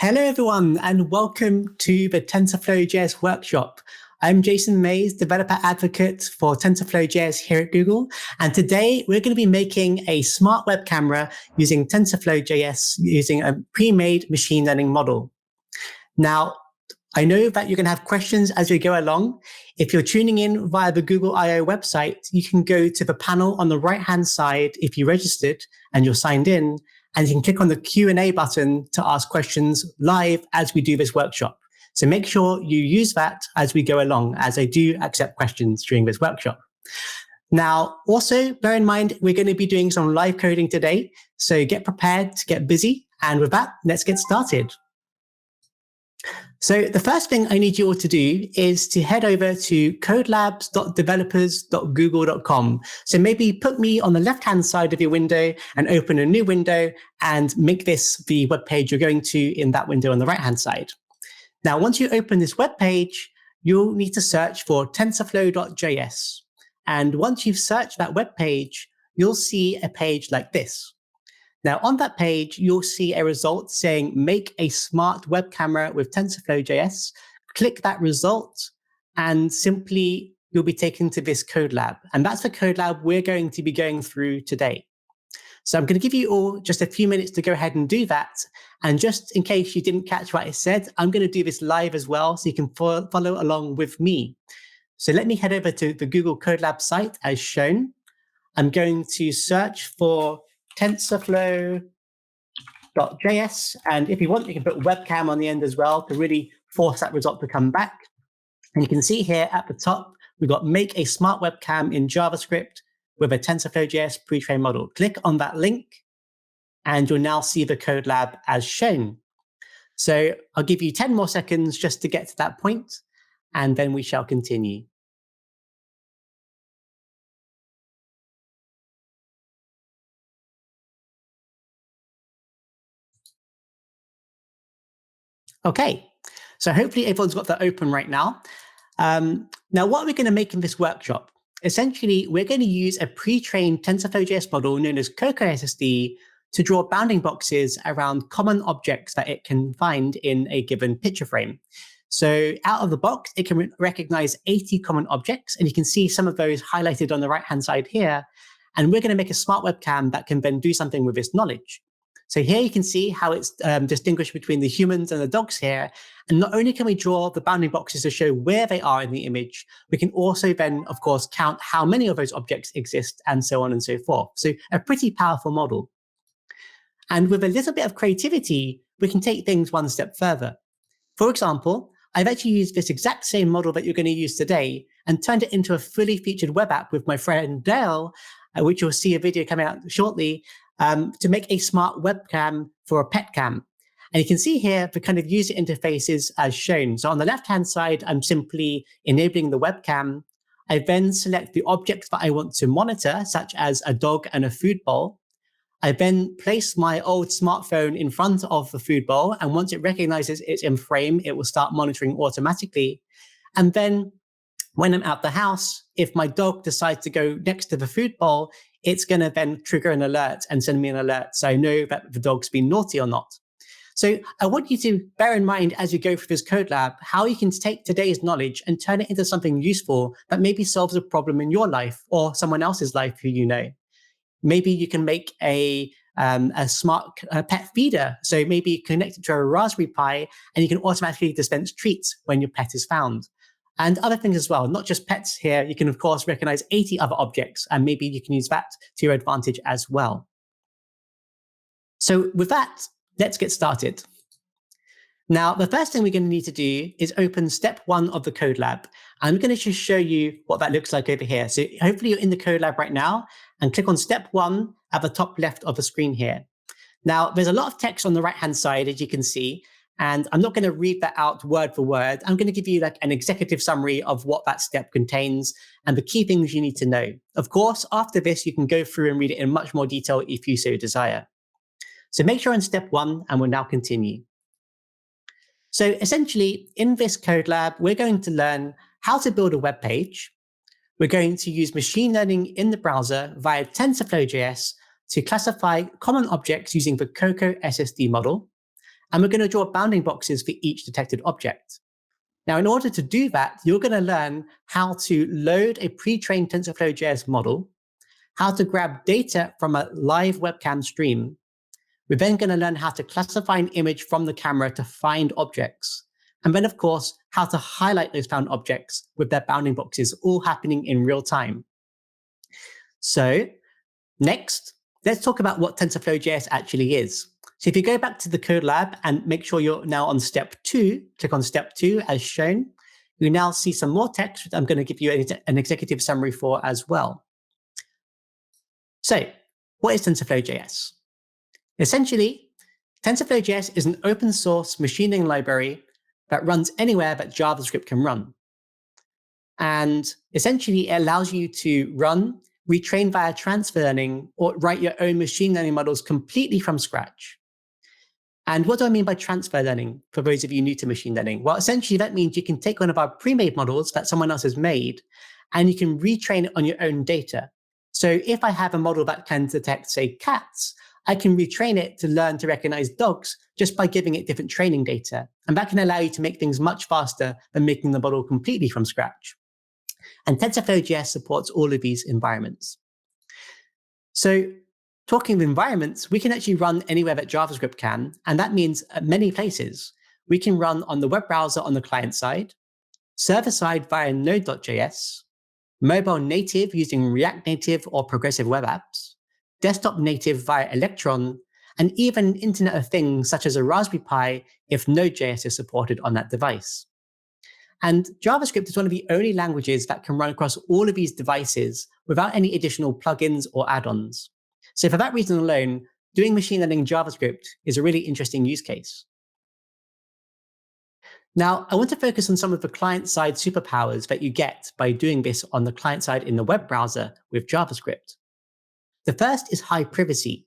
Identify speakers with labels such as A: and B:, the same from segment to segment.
A: Hello, everyone, and welcome to the TensorFlow JS workshop. I'm Jason Mays, developer advocate for TensorFlow JS here at Google. And today we're going to be making a smart web camera using TensorFlow JS using a pre-made machine learning model. Now, I know that you're going to have questions as we go along. If you're tuning in via the Google I/O website, you can go to the panel on the right-hand side if you registered and you're signed in, and you can click on the Q&A button to ask questions live as we do this workshop. So make sure you use that as we go along, as I do accept questions during this workshop. Now, also bear in mind, we're going to be doing some live coding today. So get prepared to get busy. And with that, let's get started. So the first thing I need you all to do is to head over to codelabs.developers.google.com. So maybe put me on the left-hand side of your window and open a new window and make this the web page you're going to in that window on the right-hand side. Now, once you open this web page, you'll need to search for TensorFlow.js. And once you've searched that web page, you'll see a page like this. Now, on that page, you'll see a result saying, make a smart web camera with TensorFlow JS. Click that result, and simply you'll be taken to this code lab. And that's the code lab we're going to be going through today. So I'm going to give you all just a few minutes to go ahead and do that. And just in case you didn't catch what I said, I'm going to do this live as well, so you can follow along with me. So let me head over to the Google Code Lab site as shown. I'm going to search for TensorFlow.js. And if you want, you can put webcam on the end as well to really force that result to come back. And you can see here at the top, we've got make a smart webcam in JavaScript with a TensorFlow JS pre-trained model. Click on that link, and you'll now see the code lab as shown. So I'll give you 10 more seconds just to get to that point, and then we shall continue. Okay, so hopefully everyone's got that open right now. Now, what are we going to make in this workshop? Essentially, we're going to use a pre-trained TensorFlow JS model known as Cocoa SSD to draw bounding boxes around common objects that it can find in a given picture frame. So out of the box, it can recognize 80 common objects, and you can see some of those highlighted on the right-hand side here. And we're going to make a smart webcam that can then do something with this knowledge. So here you can see how it's distinguished between the humans and the dogs here. And not only can we draw the bounding boxes to show where they are in the image, we can also then, of course, count how many of those objects exist and so on and so forth. So a pretty powerful model. And with a little bit of creativity, we can take things one step further. For example, I've actually used this exact same model that you're going to use today and turned it into a fully featured web app with my friend Dale, which you'll see a video coming out shortly, to make a smart webcam for a pet cam. And you can see here the kind of user interfaces as shown. So on the left-hand side, I'm simply enabling the webcam. I then select the objects that I want to monitor, such as a dog and a food bowl. I then place my old smartphone in front of the food bowl. And once it recognizes it's in frame, it will start monitoring automatically. And then when I'm out the house, if my dog decides to go next to the food bowl, it's going to then trigger an alert and send me an alert so I know that the dog's been naughty or not. So I want you to bear in mind as you go through this code lab, how you can take today's knowledge and turn it into something useful that maybe solves a problem in your life or someone else's life who you know. Maybe you can make a smart pet feeder. So maybe connect it to a Raspberry Pi and you can automatically dispense treats when your pet is found. And other things as well, not just pets here. You can, of course, recognize 80 other objects, and maybe you can use that to your advantage as well. So with that, let's get started. Now, the first thing we're going to need to do is open step 1 of the code lab. I'm going to just show you what that looks like over here. So hopefully you're in the code lab right now, and click on step 1 at the top left of the screen here. Now, there's a lot of text on the right-hand side, as you can see. And I'm not going to read that out word for word. I'm going to give you like an executive summary of what that step contains and the key things you need to know. Of course, after this, you can go through and read it in much more detail if you so desire. So make sure in step 1, and we'll now continue. So essentially, in this code lab, we're going to learn how to build a web page. We're going to use machine learning in the browser via TensorFlow JS to classify common objects using the Cocoa SSD model. and we're going to draw bounding boxes for each detected object. Now, in order to do that, you're going to learn how to load a pre-trained TensorFlow JS model, how to grab data from a live webcam stream. We're then going to learn how to classify an image from the camera to find objects. And then, of course, how to highlight those found objects with their bounding boxes, all happening in real time. So next, let's talk about what TensorFlow JS actually is. So if you go back to the code lab and make sure you're now on step 2, click on step 2 as shown, you now see some more text which I'm going to give you an executive summary for as well. So what is TensorFlow JS? Essentially, TensorFlow JS is an open source machine learning library that runs anywhere that JavaScript can run. And essentially, it allows you to run, retrain via transfer learning, or write your own machine learning models completely from scratch. And what do I mean by transfer learning for those of you new to machine learning? Well, essentially, that means you can take one of our pre-made models that someone else has made, and you can retrain it on your own data. So if I have a model that can detect, say, cats, I can retrain it to learn to recognize dogs just by giving it different training data. And that can allow you to make things much faster than making the model completely from scratch. And TensorFlow JS supports all of these environments. So talking of environments, we can actually run anywhere that JavaScript can, and that means at many places. We can run on the web browser on the client side, server side via Node.js, mobile native using React Native or progressive web apps, desktop native via Electron, and even Internet of Things such as a Raspberry Pi if Node.js is supported on that device. And JavaScript is one of the only languages that can run across all of these devices without any additional plugins or add-ons. So for that reason alone, doing machine learning in JavaScript is a really interesting use case. Now, I want to focus on some of the client-side superpowers that you get by doing this on the client side in the web browser with JavaScript. The first is high privacy.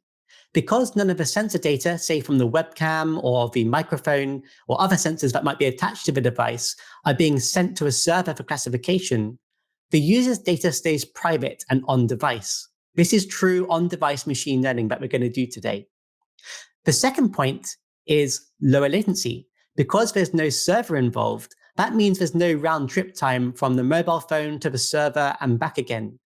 A: Because none of the sensor data, say from the webcam or the microphone or other sensors that might be attached to the device, are being sent to a server for classification, the user's data stays private and on device. This is true on-device machine learning that we're going to do today. The second point is lower latency. Because there's no server involved, that means there's no round trip time from the mobile phone to the server and back again.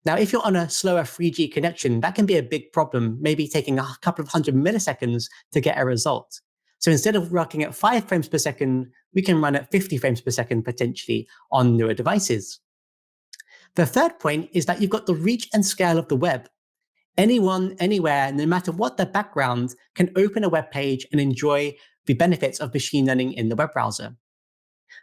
A: Now, if you're on a slower 3G connection, that can be a big problem, maybe taking a couple of hundred milliseconds to get a result. So instead of working at 5 frames per second, we can run at 50 frames per second potentially on newer devices. The third point is that you've got the reach and scale of the web. Anyone, anywhere, no matter what their background, can open a web page and enjoy the benefits of machine learning in the web browser.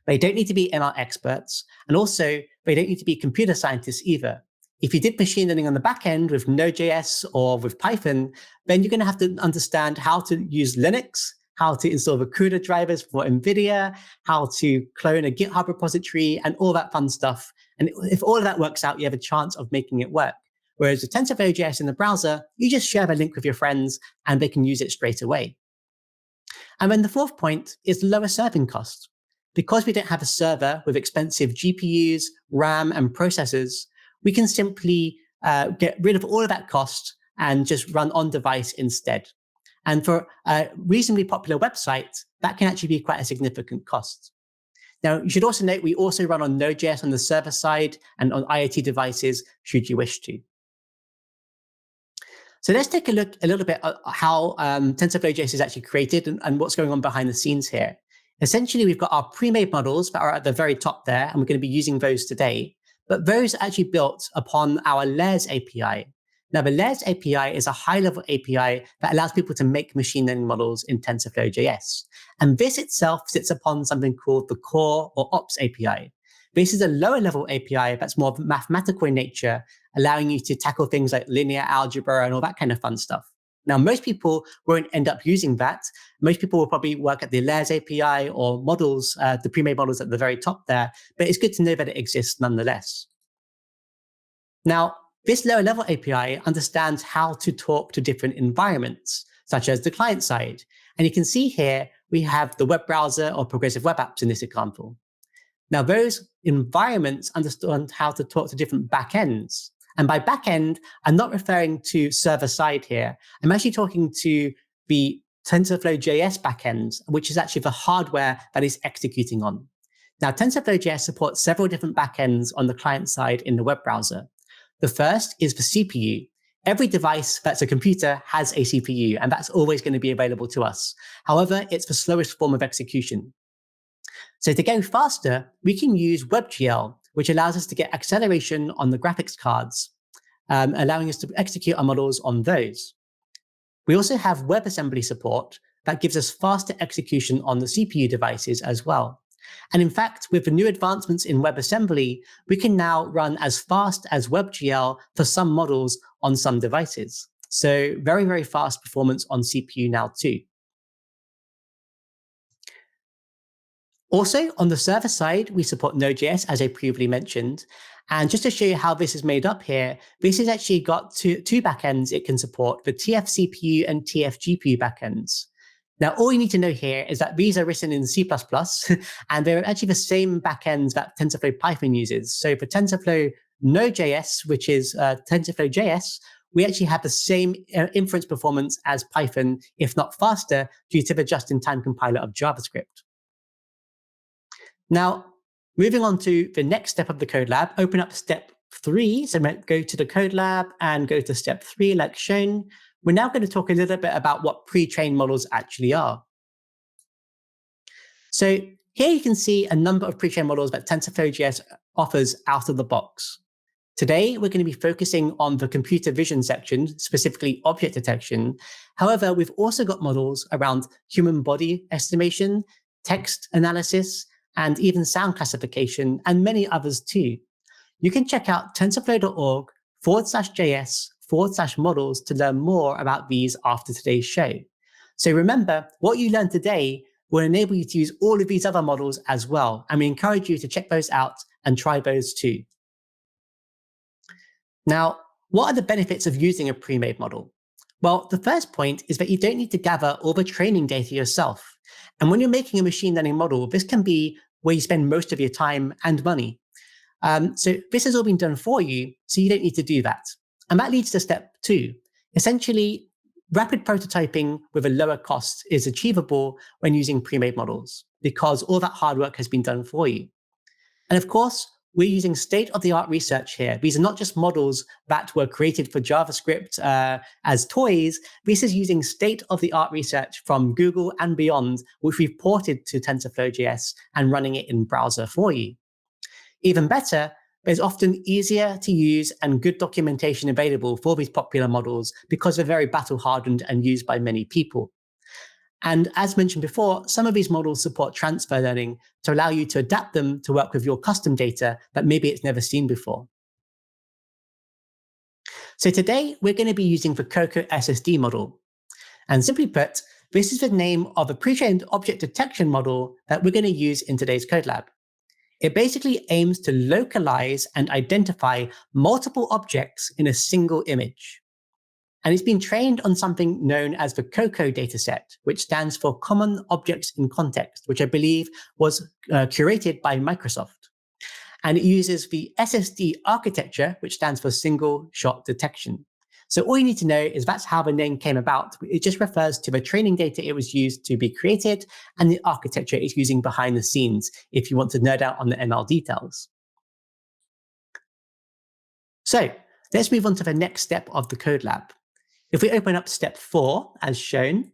A: They don't need to be ML experts, and also they don't need to be computer scientists either. If you did machine learning on the back end with Node.js or with Python, then you're going to have to understand how to use Linux, how to install the CUDA drivers for NVIDIA, how to clone a GitHub repository, and all that fun stuff. And if all of that works out, you have a chance of making it work. Whereas with TensorFlow JS in the browser, you just share the link with your friends and they can use it straight away. And then the fourth point is lower serving costs. Because we don't have a server with expensive GPUs, RAM, and processors, we can simply get rid of all of that cost and just run on device instead. And for a reasonably popular website, that can actually be quite a significant cost. Now, you should also note we also run on Node.js on the server side and on IoT devices, should you wish to. So let's take a look a little bit at how TensorFlow JS is actually created and what's going on behind the scenes here. Essentially, we've got our pre-made models that are at the very top there, and we're going to be using those today. But those are actually built upon our Layers API. Now, the Layers API is a high-level API that allows people to make machine learning models in TensorFlow JS. And this itself sits upon something called the Core or Ops API. This is a lower-level API that's more mathematical in nature, allowing you to tackle things like linear algebra and all that kind of fun stuff. Now, most people won't end up using that. Most people will probably work at the Layers API or models, the pre-made models at the very top there, but it's good to know that it exists nonetheless. Now, this lower level API understands how to talk to different environments, such as the client side. And you can see here, we have the web browser or progressive web apps in this example. Now, those environments understand how to talk to different backends. And by backend, I'm not referring to server side here. I'm actually talking to the TensorFlow JS backend, which is actually the hardware that is executing on. Now, TensorFlow JS supports several different backends on the client side in the web browser. The first is the CPU. Every device that's a computer has a CPU, and that's always going to be available to us. However, it's the slowest form of execution. So to go faster, we can use WebGL, which allows us to get acceleration on the graphics cards, allowing us to execute our models on those. We also have WebAssembly support that gives us faster execution on the CPU devices as well. And in fact, with the new advancements in WebAssembly, we can now run as fast as WebGL for some models on some devices. So very, very fast performance on CPU now too. Also, on the server side, we support Node.js, as I previously mentioned. And just to show you how this is made up here, this has actually got two backends it can support, the TF-CPU and TF-GPU backends. Now, all you need to know here is that these are written in C++, and they're actually the same backends that TensorFlow Python uses. So for TensorFlow Node.js, which is TensorFlow JS, we actually have the same inference performance as Python, if not faster, due to the just-in-time compiler of JavaScript. Now, moving on to the next step of the code lab, open up step 3. So go to the code lab and go to step 3 like shown. We're now going to talk a little bit about what pre-trained models actually are. So here you can see a number of pre-trained models that TensorFlow JS offers out of the box. Today, we're going to be focusing on the computer vision section, specifically object detection. However, we've also got models around human body estimation, text analysis, and even sound classification, and many others too. You can check out tensorflow.org/js/models to learn more about these after today's show. So remember, what you learned today will enable you to use all of these other models as well, and we encourage you to check those out and try those too. Now, what are the benefits of using a pre-made model? Well, the first point is that you don't need to gather all the training data yourself. And when you're making a machine learning model, this can be where you spend most of your time and money. So this has all been done for you, so you don't need to do that. And that leads to step 2. Essentially, rapid prototyping with a lower cost is achievable when using pre-made models because all that hard work has been done for you. And of course, we're using state-of-the-art research here. These are not just models that were created for JavaScript as toys. This is using state-of-the-art research from Google and beyond, which we've ported to TensorFlow JS and running it in browser for you. Even better, there's often easier to use and good documentation available for these popular models because they're very battle-hardened and used by many people. And as mentioned before, some of these models support transfer learning to allow you to adapt them to work with your custom data that maybe it's never seen before. So today, we're going to be using the Cocoa SSD model. And simply put, this is the name of a pre-trained object detection model that we're going to use in today's code lab. It basically aims to localize and identify multiple objects in a single image. And it's been trained on something known as the COCO dataset, which stands for Common Objects in Context, which I believe was curated by Microsoft. And it uses the SSD architecture, which stands for Single Shot Detection. So all you need to know is that's how the name came about. It just refers to the training data it was used to be created and the architecture it's using behind the scenes, if you want to nerd out on the ML details. So let's move on to the next step of the code lab. If we open up step 4, as shown,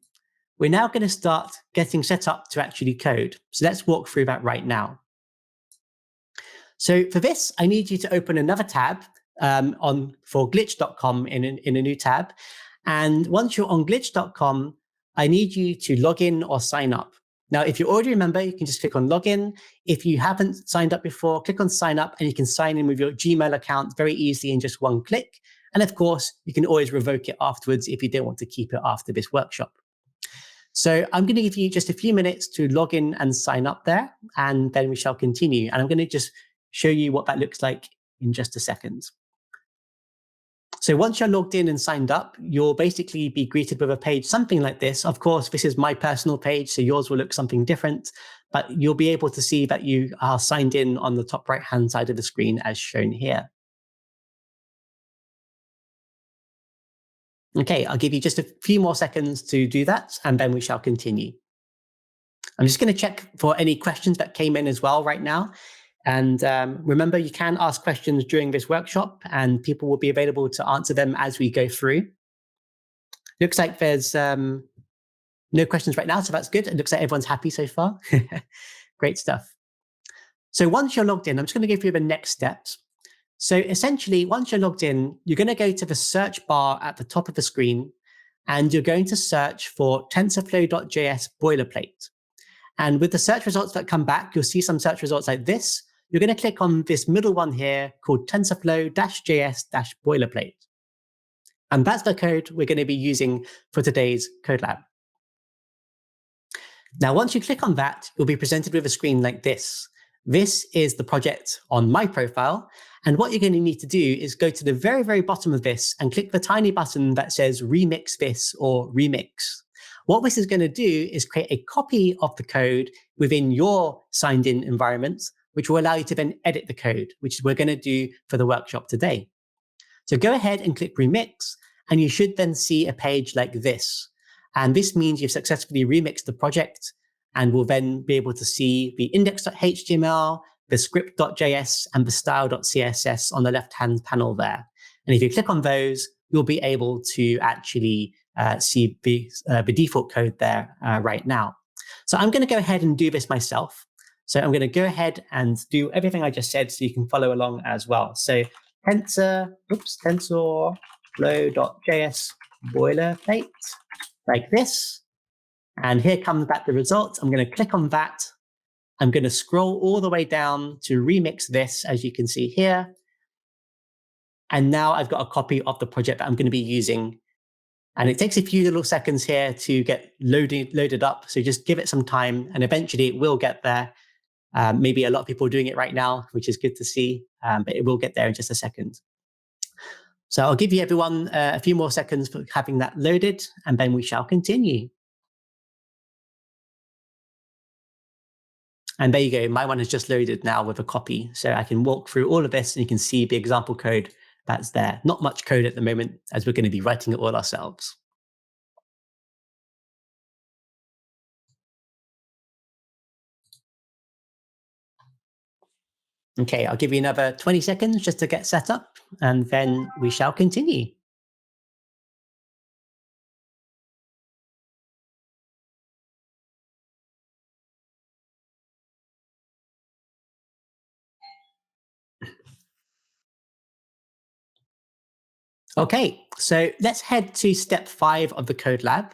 A: we're now going to start getting set up to actually code. So let's walk through that right now. So for this, I need you to open another tab for glitch.com in a new tab. And once you're on glitch.com, I need you to log in or sign up. Now, if you already remember, you can just click on login. If you haven't signed up before, click on sign up and you can sign in with your Gmail account very easily in just one click. And of course, you can always revoke it afterwards if you don't want to keep it after this workshop. So I'm going to give you just a few minutes to log in and sign up there, and then we shall continue. And I'm going to just show you what that looks like in just a second. So once you're logged in and signed up, you'll basically be greeted with a page something like this. Of course, this is my personal page, so yours will look something different, but you'll be able to see that you are signed in on the top right-hand side of the screen as shown here. Okay, I'll give you just a few more seconds to do that, and then we shall continue. I'm just going to check for any questions that came in as well right now. And remember, you can ask questions during this workshop, and people will be available to answer them as we go through. Looks like there's no questions right now, so that's good. It looks like everyone's happy so far. Great stuff. So once you're logged in, I'm just going to go through the next steps. So essentially, once you're logged in, you're going to go to the search bar at the top of the screen, and you're going to search for TensorFlow.js boilerplate. And with the search results that come back, you'll see some search results like this. You're going to click on this middle one here called TensorFlow-JS-boilerplate. And that's the code we're going to be using for today's code lab. Now, once you click on that, you'll be presented with a screen like this. This is the project on my profile. And what you're going to need to do is go to the very, very bottom of this and click the tiny button that says remix this or remix. What this is going to do is create a copy of the code within your signed in environment, which will allow you to then edit the code, which we're going to do for the workshop today. So go ahead and click remix, and you should then see a page like this. And this means you've successfully remixed the project, and will then be able to see the index.html, the script.js, and the style.css on the left-hand panel there. And if you click on those, you'll be able to actually see the default code there right now. So I'm going to go ahead and do this myself. So I'm going to go ahead and do everything I just said so you can follow along as well. So TensorFlow.js boilerplate, like this. And here comes back the result. I'm going to click on that. I'm going to scroll all the way down to remix this, as you can see here. And now I've got a copy of the project that I'm going to be using. And it takes a few little seconds here to get loaded up. So just give it some time, and eventually it will get there. Maybe a lot of people are doing it right now, which is good to see, but it will get there in just a second. So I'll give you everyone a few more seconds for having that loaded, and then we shall continue. And there you go. My one has just loaded now with a copy. So I can walk through all of this, and you can see the example code that's there. Not much code at the moment, as we're going to be writing it all ourselves. Okay, I'll give you another 20 seconds just to get set up, and then we shall continue. Okay, so let's head to step 5 of the code lab.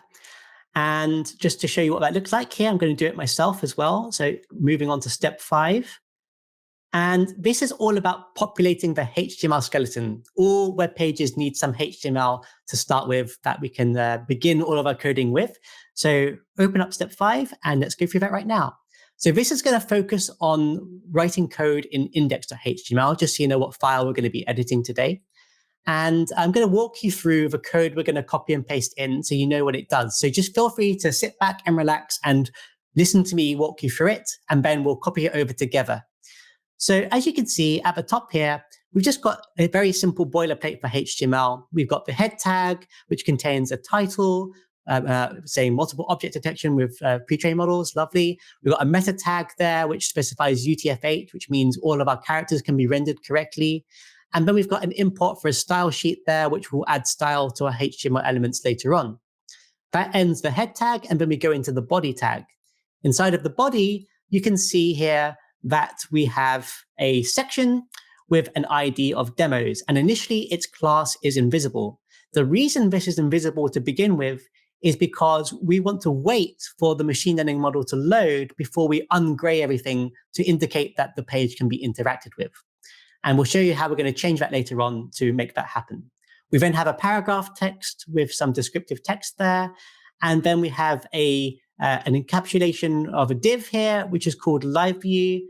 A: And just to show you what that looks like here, I'm going to do it myself as well. So moving on to step 5. And this is all about populating the HTML skeleton. All web pages need some HTML to start with that we can begin all of our coding with. So open up step 5, and let's go through that right now. So this is going to focus on writing code in index.html, just so you know what file we're going to be editing today. And I'm going to walk you through the code we're going to copy and paste in so you know what it does. So just feel free to sit back and relax and listen to me walk you through it, and then we'll copy it over together. So as you can see at the top here, we've just got a very simple boilerplate for HTML. We've got the head tag, which contains a title, say multiple object detection with pre-trained models, lovely. We've got a meta tag there, which specifies UTF-8, which means all of our characters can be rendered correctly. And then we've got an import for a style sheet there, which will add style to our HTML elements later on. That ends the head tag, and then we go into the body tag. Inside of the body, you can see here that we have a section with an ID of demos, and initially its class is invisible. The reason this is invisible to begin with is because we want to wait for the machine learning model to load before we ungray everything to indicate that the page can be interacted with. And we'll show you how we're going to change that later on to make that happen. We then have a paragraph text with some descriptive text there. And then we have an encapsulation of a div here, which is called live view.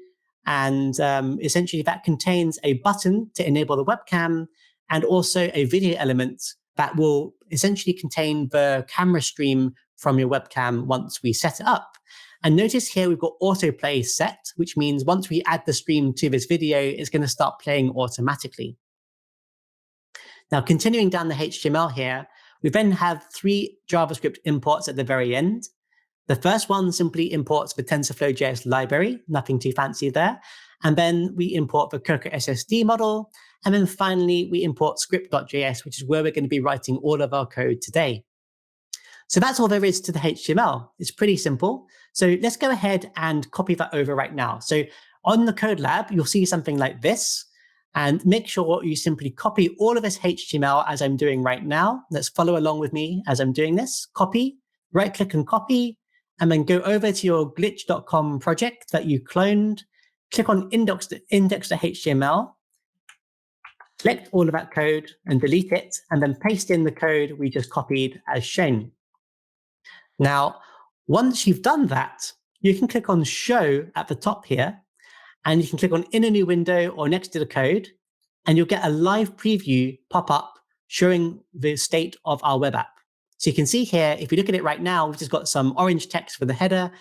A: And essentially that contains a button to enable the webcam, and also a video element that will essentially contain the camera stream from your webcam once we set it up. And notice here we've got autoplay set, which means once we add the stream to this video, it's going to start playing automatically. Now, continuing down the HTML here, We then have 3 JavaScript imports at the very end. The first one simply imports the TensorFlow JS library, nothing too fancy there. And then we import the Cocoa SSD model. And then finally, we import script.js, which is where we're going to be writing all of our code today. So that's all there is to the HTML. It's pretty simple. So let's go ahead and copy that over right now. So on the code lab, you'll see something like this. And make sure you simply copy all of this HTML as I'm doing right now. Let's follow along with me as I'm doing this. Copy, right-click and copy, and then go over to your glitch.com project that you cloned. Click on index.html, select all of that code and delete it, and then paste in the code we just copied as shown. Now, once you've done that, you can click on Show at the top here, and you can click on In a New Window or next to the code, and you'll get a live preview pop up showing the state of our web app. So you can see here, if you look at it right now, we've just got some orange text for the header,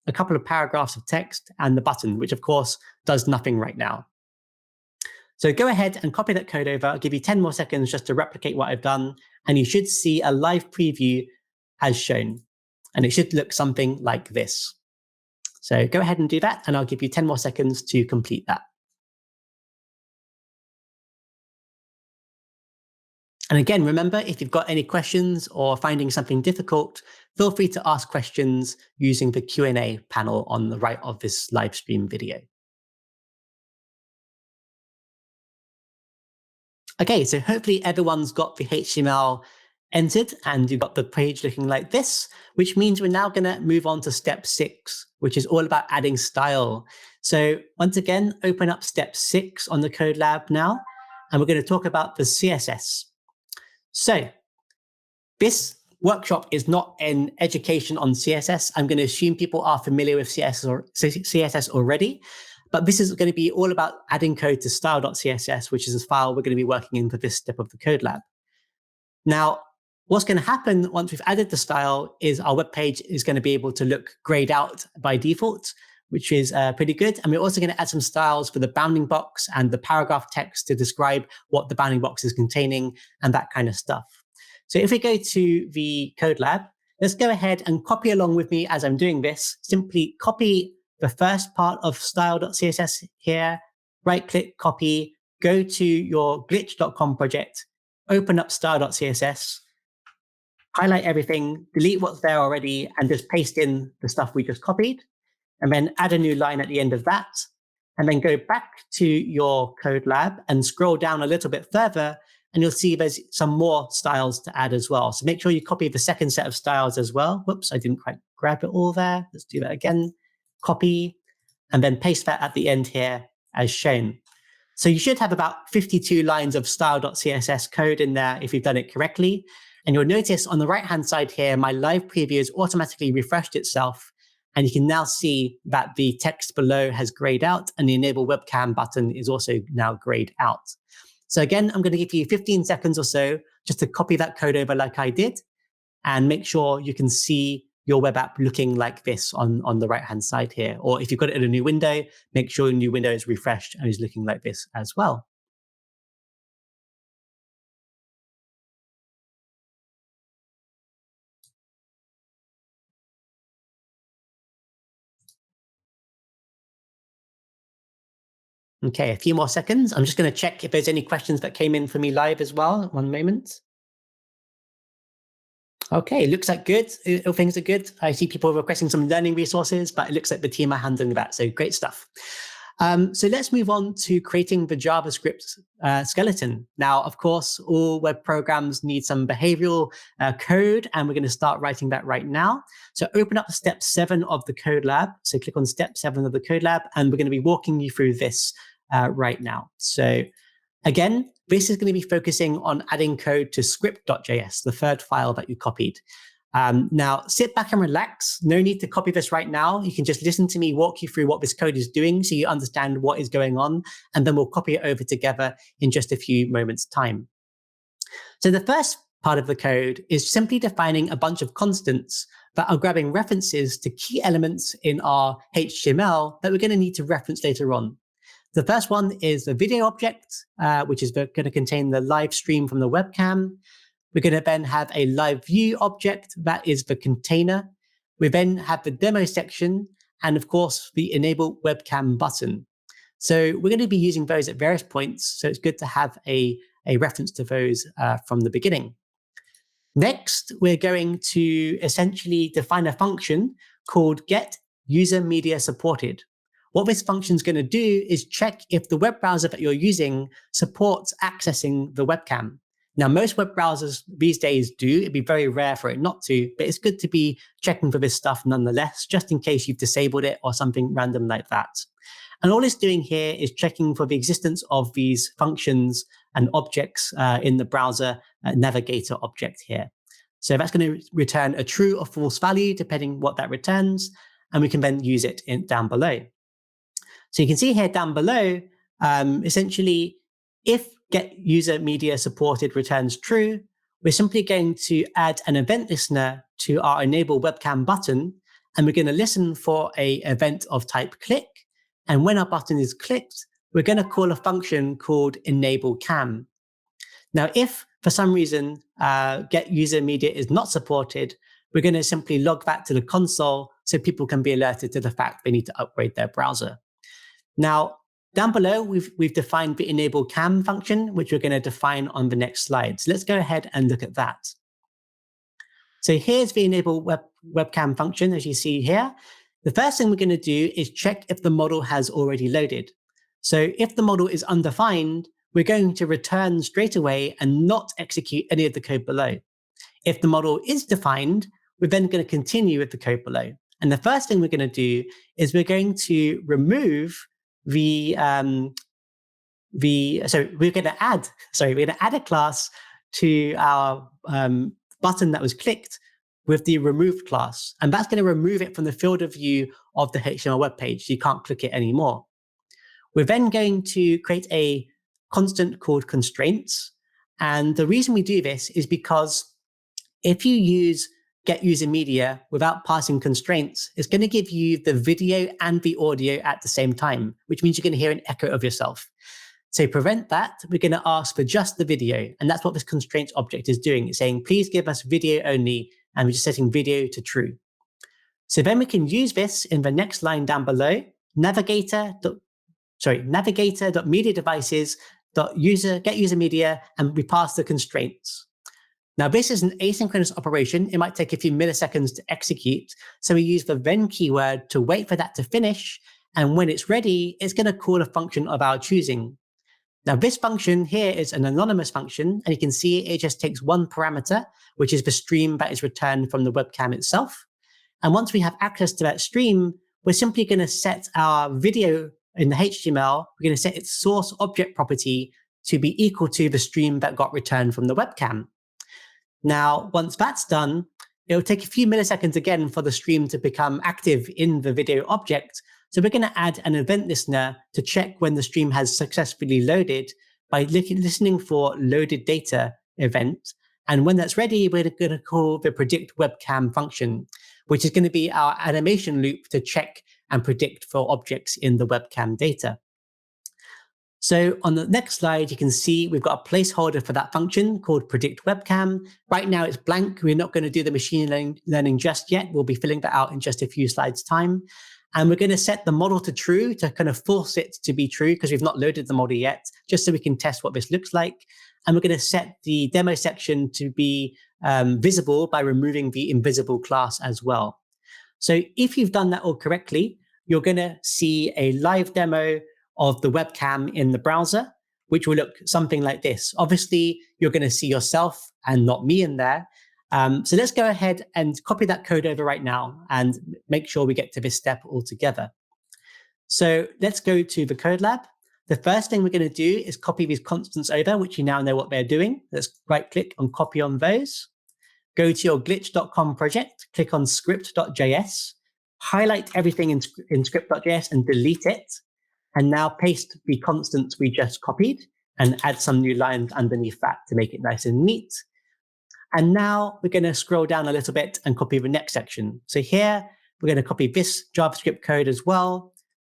A: a couple of paragraphs of text, and the button, which of course does nothing right now. So go ahead and copy that code over. I'll give you 10 more seconds just to replicate what I've done, and you should see a live preview as shown. And it should look something like this. So go ahead and do that, and I'll give you 10 more seconds to complete that. And again, remember, if you've got any questions or finding something difficult, feel free to ask questions using the Q&A panel on the right of this live stream video. Okay, so hopefully everyone's got the HTML entered and you've got the page looking like this, which means we're now going to move on to step 6, which is all about adding style. So once again, open up step 6 on the code lab now, and we're going to talk about the CSS. So this workshop is not an education on CSS. I'm going to assume people are familiar with CSS already, but this is going to be all about adding code to style.css, which is a file we're going to be working in for this step of the code lab. Now, what's going to happen once we've added the style is our web page is going to be able to look grayed out by default, which is pretty good. And we're also going to add some styles for the bounding box and the paragraph text to describe what the bounding box is containing and that kind of stuff. So if we go to the code lab, let's go ahead and copy along with me as I'm doing this. Simply copy the first part of style.css here, right-click, copy, go to your glitch.com project, open up style.css, highlight everything, delete what's there already, and just paste in the stuff we just copied. And then add a new line at the end of that, and then go back to your code lab and scroll down a little bit further, and you'll see there's some more styles to add as well. So make sure you copy the second set of styles as well. Whoops, I didn't quite grab it all there. Let's do that again. Copy, and then paste that at the end here as shown. So you should have about 52 lines of style.css code in there if you've done it correctly. And you'll notice on the right-hand side here, my live preview has automatically refreshed itself. And you can now see that the text below has grayed out and the enable webcam button is also now grayed out. So again, I'm going to give you 15 seconds or so just to copy that code over like I did and make sure you can see your web app looking like this on the right-hand side here. Or if you've got it in a new window, make sure your new window is refreshed and is looking like this as well. Okay, a few more seconds. I'm just going to check if there's any questions that came in for me live as well. One moment. Okay, looks like good. All things are good. I see people requesting some learning resources, but it looks like the team are handling that. So great stuff. So let's move on to creating the JavaScript skeleton. Now, of course, all web programs need some behavioral code, and we're going to start writing that right now. So open up step 7 of the code lab. So click on step 7 of the code lab, and we're going to be walking you through this right now. So again, this is going to be focusing on adding code to script.js, the third file that you copied. Now, sit back and relax. No need to copy this right now. You can just listen to me walk you through what this code is doing so you understand what is going on, and then we'll copy it over together in just a few moments' time. So the first part of the code is simply defining a bunch of constants that are grabbing references to key elements in our HTML that we're going to need to reference later on. The first one is the video object, which is going to contain the live stream from the webcam. We're going to then have a live view object that is the container. We then have the demo section and of course the enable webcam button. So we're going to be using those at various points. So it's good to have a reference to those from the beginning. Next, we're going to essentially define a function called getUserMediaSupported. What this function is going to do is check if the web browser that you're using supports accessing the webcam. Now, most web browsers these days do. It'd be very rare for it not to, but it's good to be checking for this stuff nonetheless, just in case you've disabled it or something random like that. And all it's doing here is checking for the existence of these functions and objects in the browser navigator object here. So that's going to return a true or false value, depending what that returns, and we can then use it down below. So you can see here down below, essentially, if getUserMediaSupported returns true, we're simply going to add an event listener to our enable webcam button, and we're going to listen for an event of type click. And when our button is clicked, we're going to call a function called enableCam. Now, if for some reason getUserMedia is not supported, we're going to simply log that to the console so people can be alerted to the fact they need to upgrade their browser. Now, down below, we've defined the enableCam function, which we're going to define on the next slide. So let's go ahead and look at that. So here's the enable webcam function, as you see here. The first thing we're going to do is check if the model has already loaded. So if the model is undefined, we're going to return straight away and not execute any of the code below. If the model is defined, we're then going to continue with the code below. And the first thing we're going to do is we're going to remove we're going to add a class to our button that was clicked with the removed class. And that's going to remove it from the field of view of the HTML web page. So you can't click it anymore. We're then going to create a constant called constraints. And the reason we do this is because if you use getUserMedia without passing constraints, it's going to give you the video and the audio at the same time, which means you're going to hear an echo of yourself. So to prevent that, we're going to ask for just the video. And that's what this constraints object is doing. It's saying, please give us video only. And we're just setting video to true. So then we can use this in the next line down below, navigator.mediadevices.getUserMedia, and we pass the constraints. Now, this is an asynchronous operation. It might take a few milliseconds to execute. So we use the then keyword to wait for that to finish. And when it's ready, it's going to call a function of our choosing. Now, this function here is an anonymous function, and you can see it just takes one parameter, which is the stream that is returned from the webcam itself. And once we have access to that stream, we're simply going to set our video in the HTML. We're going to set its source object property to be equal to the stream that got returned from the webcam. Now, once that's done, it'll take a few milliseconds again for the stream to become active in the video object. So we're going to add an event listener to check when the stream has successfully loaded by listening for loaded data event. And when that's ready, we're going to call the predict webcam function, which is going to be our animation loop to check and predict for objects in the webcam data. So on the next slide, you can see we've got a placeholder for that function called predict webcam. Right now it's blank. We're not going to do the machine learning just yet. We'll be filling that out in just a few slides' time. And we're going to set the model to true to kind of force it to be true because we've not loaded the model yet, just so we can test what this looks like. And we're going to set the demo section to be visible by removing the invisible class as well. So if you've done that all correctly, you're going to see a live demo of the webcam in the browser, which will look something like this. Obviously, you're going to see yourself and not me in there. So let's go ahead and copy that code over right now and make sure we get to this step altogether. So let's go to the code lab. The first thing we're going to do is copy these constants over, which you now know what they're doing. Let's right click and copy on those. Go to your glitch.com project, click on script.js, highlight everything in script.js and delete it. And now paste the constants we just copied and add some new lines underneath that to make it nice and neat. And now we're going to scroll down a little bit and copy the next section. So here, we're going to copy this JavaScript code as well.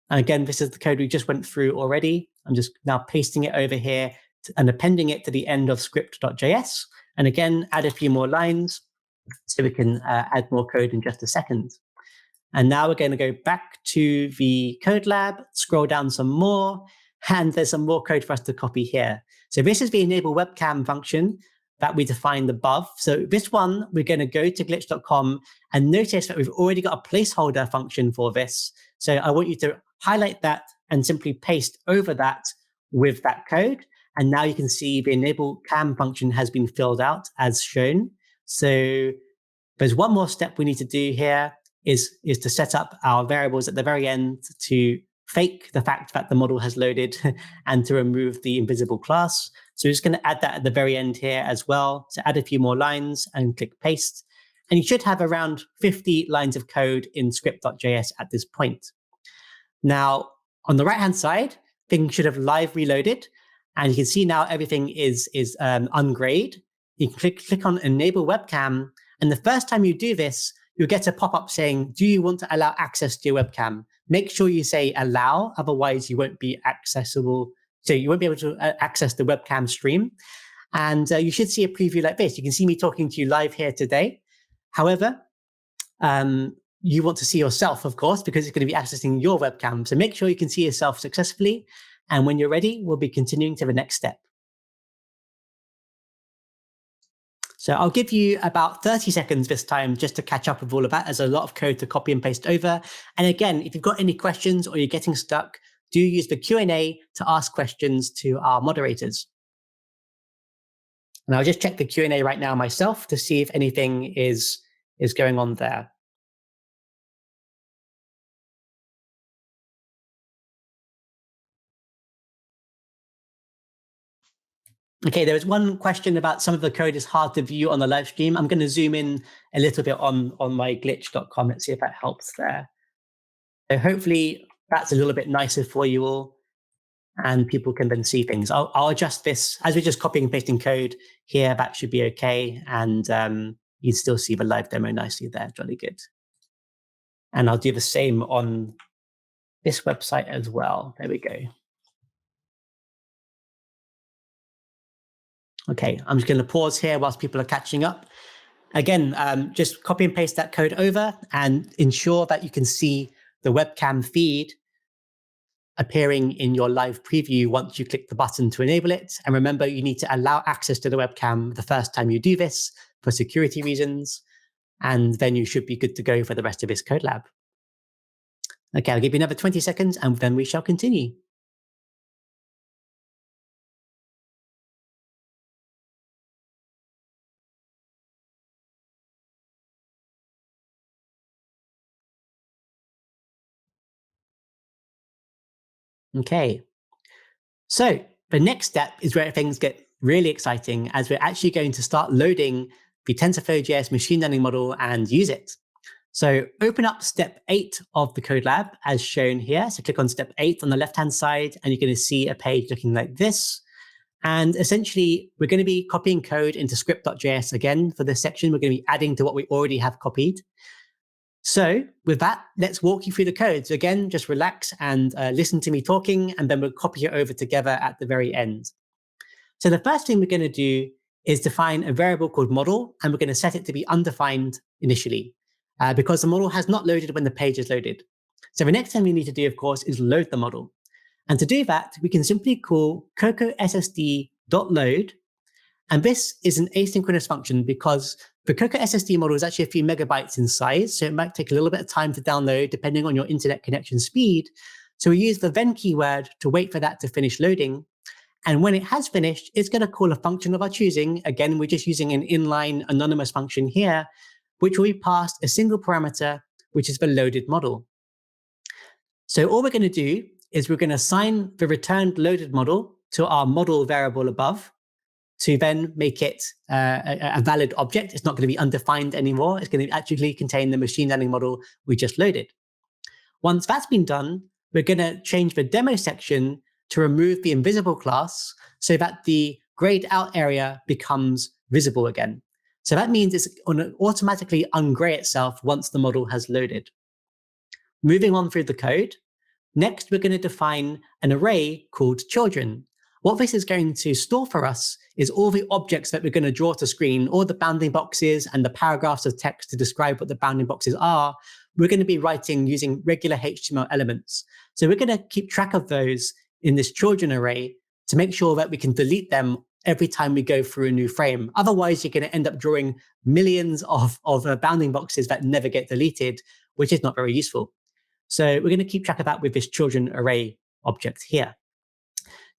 A: And again, this is the code we just went through already. I'm just now pasting it over here and appending it to the end of script.js. And again, add a few more lines so we can add more code in just a second. And now we're going to go back to the code lab, scroll down some more, and there's some more code for us to copy here. So this is the enable webcam function that we defined above. So this one, we're going to go to glitch.com and notice that we've already got a placeholder function for this. So I want you to highlight that and simply paste over that with that code. And now you can see the enable cam function has been filled out as shown. So there's one more step we need to do here is to set up our variables at the very end to fake the fact that the model has loaded and to remove the invisible class. So we're just going to add that at the very end here as well. So add a few more lines and click paste. And you should have around 50 lines of code in script.js at this point. Now, on the right-hand side, things should have live reloaded. And you can see now everything is ungrayed. You can click on enable webcam. And the first time you do this, you'll get a pop-up saying, do you want to allow access to your webcam? Make sure you say allow, otherwise you won't be accessible. So you won't be able to access the webcam stream. And you should see a preview like this. You can see me talking to you live here today. However, you want to see yourself, of course, because it's going to be accessing your webcam. So make sure you can see yourself successfully. And when you're ready, we'll be continuing to the next step. So I'll give you about 30 seconds this time just to catch up with all of that. There's a lot of code to copy and paste over. And again, if you've got any questions or you're getting stuck, do use the Q&A to ask questions to our moderators. And I'll just check the Q&A right now myself to see if anything is going on there. Okay, there was one question about some of the code is hard to view on the live stream. I'm going to zoom in a little bit on my glitch.com. Let's see if that helps there. So hopefully that's a little bit nicer for you all and people can then see things. I'll adjust this as we're just copying and pasting code here. That should be okay. And you still see the live demo nicely there. Jolly good. And I'll do the same on this website as well. There we go. Okay, I'm just going to pause here whilst people are catching up. Again, just copy and paste that code over and ensure that you can see the webcam feed appearing in your live preview once you click the button to enable it. And remember, you need to allow access to the webcam the first time you do this for security reasons. And then you should be good to go for the rest of this code lab. Okay, I'll give you another 20 seconds and then we shall continue. Okay, so the next step is where things get really exciting as we're actually going to start loading the TensorFlow JS machine learning model and use it. So open up step 8 of the code lab as shown here. So click on step 8 on the left-hand side and you're going to see a page looking like this. And essentially, we're going to be copying code into script.js again for this section. We're going to be adding to what we already have copied. So with that, let's walk you through the code. So again, just relax and listen to me talking, and then we'll copy it over together at the very end. So the first thing we're going to do is define a variable called model, and we're going to set it to be undefined initially because the model has not loaded when the page is loaded. So the next thing we need to do, of course, is load the model. And to do that, we can simply call cocossd.load. And this is an asynchronous function because the Coco SSD model is actually a few megabytes in size, so it might take a little bit of time to download depending on your internet connection speed. So we use the then keyword to wait for that to finish loading. And when it has finished, it's going to call a function of our choosing. Again, we're just using an inline anonymous function here, which will be passed a single parameter, which is the loaded model. So all we're going to do is we're going to assign the returned loaded model to our model variable above, to then make it a valid object. It's not going to be undefined anymore. It's going to actually contain the machine learning model we just loaded. Once that's been done, we're going to change the demo section to remove the invisible class so that the grayed out area becomes visible again. So that means it's going to automatically ungray itself once the model has loaded. Moving on through the code, next we're going to define an array called children. what this is going to store for us is all the objects that we're going to draw to screen, all the bounding boxes and the paragraphs of text to describe what the bounding boxes are. We're going to be writing using regular HTML elements. So we're going to keep track of those in this children array to make sure that we can delete them every time we go through a new frame. Otherwise, you're going to end up drawing millions of bounding boxes that never get deleted, which is not very useful. So we're going to keep track of that with this children array object here.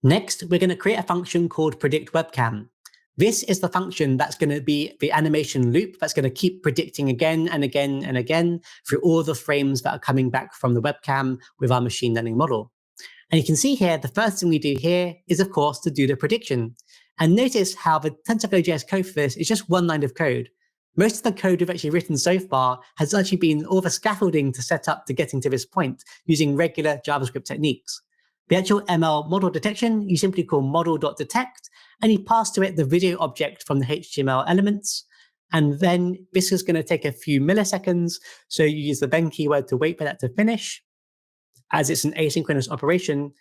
A: Next, we're going to create a function called predict webcam. This is the function that's going to be the animation loop that's going to keep predicting again and again and again through all the frames that are coming back from the webcam with our machine learning model. And you can see here, the first thing we do here is, of course, to do the prediction. And notice how the TensorFlow JS code for this is just one line of code. Most of the code we've actually written so far has actually been all the scaffolding to set up to getting to this point using regular JavaScript techniques. The actual ML model detection, you simply call model.detect, and you pass to it the video object from the HTML elements. And then this is going to take a few milliseconds. So you use the then keyword to wait for that to finish, as it's an asynchronous operation.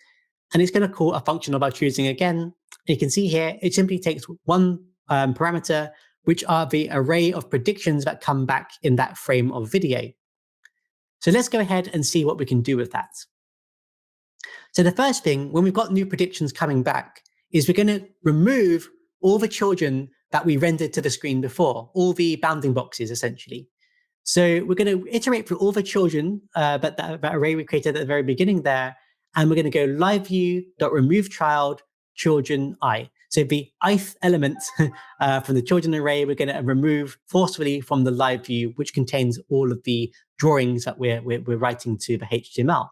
A: And it's going to call a function of our choosing again. And you can see here, it simply takes one parameter, which are the array of predictions that come back in that frame of video. So let's go ahead and see what we can do with that. So the first thing, when we've got new predictions coming back, is we're going to remove all the children that we rendered to the screen before, all the bounding boxes, essentially. So we're going to iterate through all the children, that array we created at the very beginning there, and we're going to go liveview.removeChild children I. So the ith element from the children array, we're going to remove forcefully from the live view, which contains all of the drawings that we're writing to the HTML.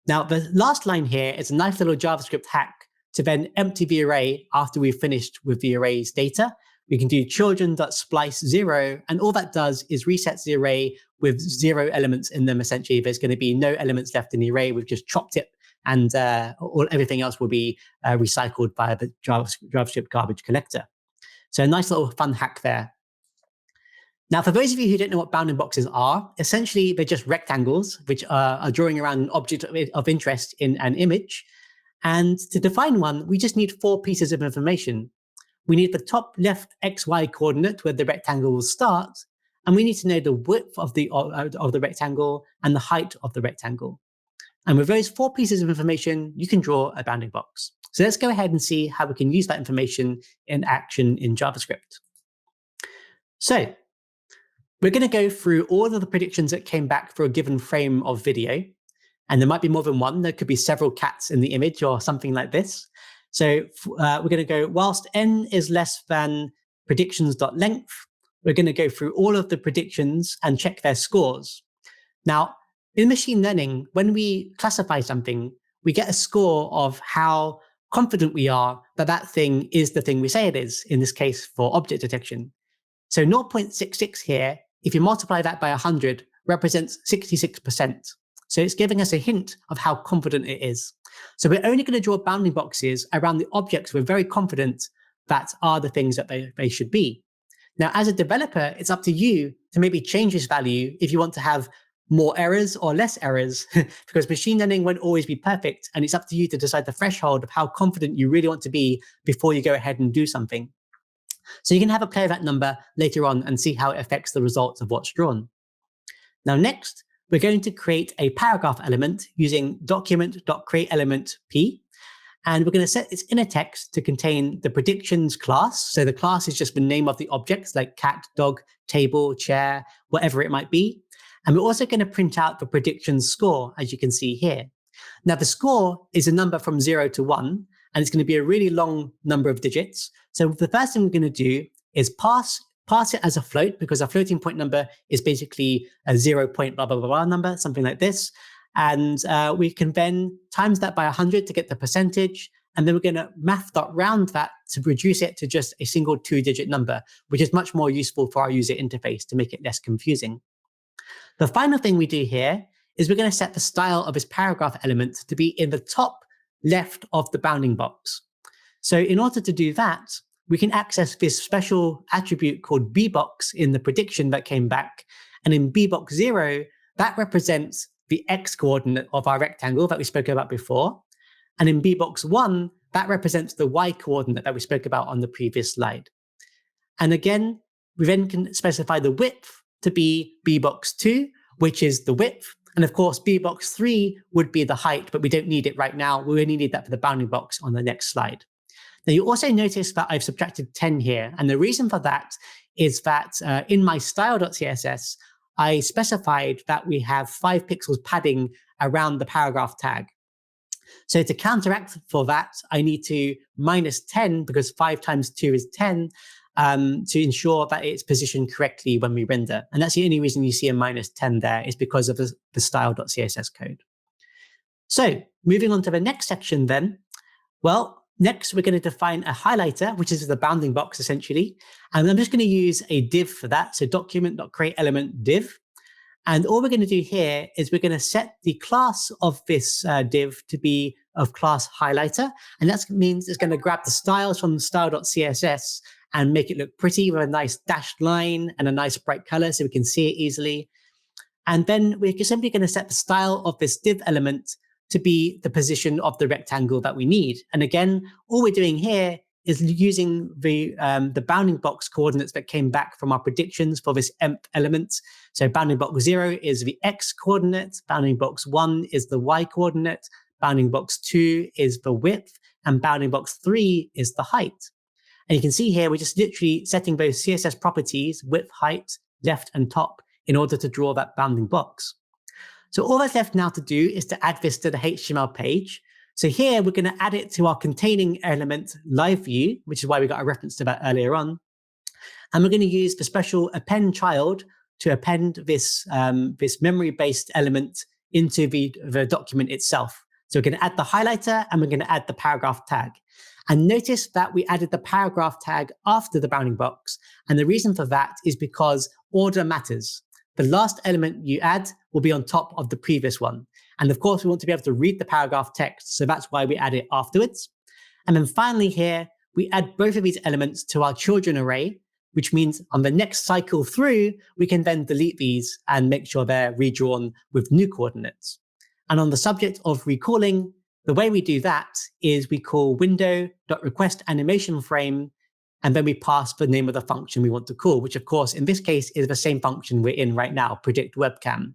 A: Now, the last line here is a nice little JavaScript hack to then empty the array after we've finished with the array's data. We can do children.splice0, and all that does is resets the array with 0 elements in them, essentially. There's going to be no elements left in the array. We've just chopped it, and everything else will be recycled by the JavaScript garbage collector. So a nice little fun hack there. Now, for those of you who don't know what bounding boxes are, essentially they're just rectangles, which are drawing around an object of interest in an image. And to define one, we just need 4 pieces of information. We need the top left XY coordinate where the rectangle will start, and we need to know the width of the rectangle and the height of the rectangle. And with those 4 pieces of information, you can draw a bounding box. So let's go ahead and see how we can use that information in action in JavaScript. So we're going to go through all of the predictions that came back for a given frame of video. And there might be more than one. There could be several cats in the image or something like this. So we're going to go, whilst n is less than predictions.length, we're going to go through all of the predictions and check their scores. Now, in machine learning, when we classify something, we get a score of how confident we are that that thing is the thing we say it is, in this case for object detection. So 0.66 here, if you multiply that by 100, represents 66%. So it's giving us a hint of how confident it is. So we're only going to draw bounding boxes around the objects we're very confident that are the things that they should be. Now, as a developer, it's up to you to maybe change this value if you want to have more errors or less errors, because machine learning won't always be perfect, and it's up to you to decide the threshold of how confident you really want to be before you go ahead and do something. So you can have a play of that number later on and see how it affects the results of what's drawn. Now, next, we're going to create a paragraph element using document.createElementP, and we're going to set its inner text to contain the predictions class. So the class is just the name of the objects like cat, dog, table, chair, whatever it might be. And we're also going to print out the predictions score, as you can see here. Now, the score is a number from 0 to 1, and it's going to be a really long number of digits. So the first thing we're going to do is pass it as a float, because our floating point number is basically a 0 point blah, blah, blah, blah number, something like this. And we can then times that by 100 to get the percentage. And then we're going to math.round that to reduce it to just a single 2-digit number, which is much more useful for our user interface to make it less confusing. The final thing we do here is we're going to set the style of this paragraph element to be in the top left of the bounding box. So in order to do that, we can access this special attribute called bbox in the prediction that came back. And in bbox0, that represents the x coordinate of our rectangle that we spoke about before. And in bbox 1, that represents the y coordinate that we spoke about on the previous slide. And again, we then can specify the width to be bbox 2, which is the width. And of course, bbox 3 would be the height, but we don't need it right now. We only need that for the bounding box on the next slide. Now, you also notice that I've subtracted 10 here. And the reason for that is that in my style.css, I specified that we have 5 pixels padding around the paragraph tag. So to counteract for that, I need to minus 10, because 5 times 2 is 10, to ensure that it's positioned correctly when we render. And that's the only reason you see a minus 10 there, is because of the style.css code. So moving on to the next section then, well, next we're going to define a highlighter, which is the bounding box essentially. And I'm just going to use a div for that. So document.createElement div. And all we're going to do here is we're going to set the class of this div to be of class highlighter. And that means it's going to grab the styles from style.css and make it look pretty with a nice dashed line and a nice bright color so we can see it easily. And then we're simply going to set the style of this div element to be the position of the rectangle that we need. And again, all we're doing here is using the bounding box coordinates that came back from our predictions for this mth element. So bounding box 0 is the x coordinate, bounding box 1 is the y coordinate, bounding box 2 is the width, and bounding box 3 is the height. And you can see here, we're just literally setting both CSS properties, width, height, left and top, in order to draw that bounding box. So all that's left now to do is to add this to the HTML page. So here we're going to add it to our containing element live view, which is why we got a reference to that earlier on. And we're going to use the special append child to append this, this memory-based element into the document itself. So we're going to add the highlighter and we're going to add the paragraph tag. And notice that we added the paragraph tag after the bounding box. And the reason for that is because order matters. The last element you add will be on top of the previous one. And of course, we want to be able to read the paragraph text. So that's why we add it afterwards. And then finally here, we add both of these elements to our children array, which means on the next cycle through, we can then delete these and make sure they're redrawn with new coordinates. And on the subject of recalling, the way we do that is we call window.requestAnimationFrame, and then we pass the name of the function we want to call, which of course, in this case, is the same function we're in right now, predict webcam.